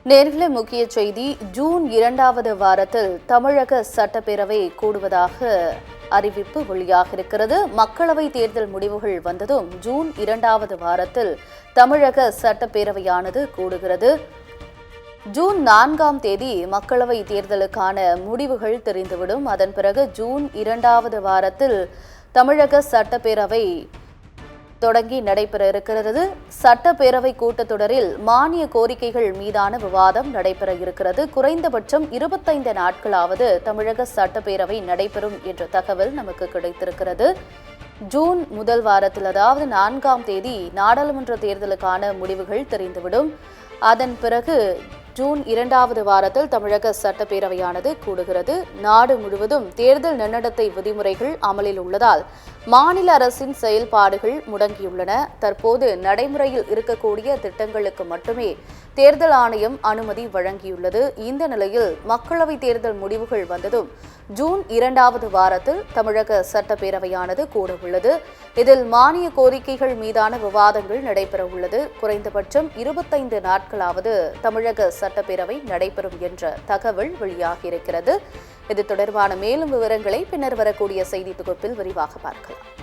நேர்களே, முக்கிய செய்தி. ஜூன் 2வது வாரத்தில் தமிழக சட்டப்பேரவை கூடுவதாக அறிவிப்பு வெளியாக இருக்கிறது. மக்களவை தேர்தல் முடிவுகள் வந்ததும் ஜூன் 2வது வாரத்தில் தமிழக சட்டப்பேரவையானது கூடுகிறது. ஜூன் 4ஆம் தேதி மக்களவை தேர்தலுக்கான முடிவுகள் தெரிந்துவிடும். அதன் பிறகு ஜூன் 2வது வாரத்தில் தமிழக சட்டப்பேரவை தொடங்கி நடைபெற இருக்கிறது. சட்டப்பேரவை கூட்டத்தொடரில் மானிய கோரிக்கைகள் மீதான விவாதம் நடைபெற இருக்கிறது. குறைந்தபட்சம் 25 நாட்களாவது தமிழக சட்டப்பேரவை நடைபெறும் என்ற தகவல் நமக்கு கிடைத்திருக்கிறது. ஜூன் முதல் வாரத்தில், அதாவது 4ஆம் தேதி நாடாளுமன்ற தேர்தலுக்கான முடிவுகள் தெரிந்துவிடும். அதன் பிறகு ஜூன் 2வது வாரத்தில் தமிழக சட்டப்பேரவையானது கூடுகிறது. நாடு முழுவதும் தேர்தல் நன்னடத்தை விதிமுறைகள் அமலில் உள்ளதால் மாநில அரசின் செயல்பாடுகள் முடங்கியுள்ளன. தற்போது நடைமுறையில் இருக்கக்கூடிய திட்டங்களுக்கு மட்டுமே தேர்தல் ஆணையம் அனுமதி வழங்கியுள்ளது. இந்த நிலையில் மக்களவை தேர்தல் முடிவுகள் வந்ததும் ஜூன் 2வது வாரத்தில் தமிழக சட்டப்பேரவையானது கூட உள்ளது. இதில் மானிய கோரிக்கைகள் மீதான விவாதங்கள் நடைபெற உள்ளது. குறைந்தபட்சம் 25 நாட்களாவது தமிழக சட்டப்பேரவை நடைபெறும் என்ற தகவல் வெளியாகியிருக்கிறது. இது தொடர்பான மேலும் விவரங்களை பின்னர் வரக்கூடிய செய்தி தொகுப்பில் விரிவாக பார்க்கலாம்.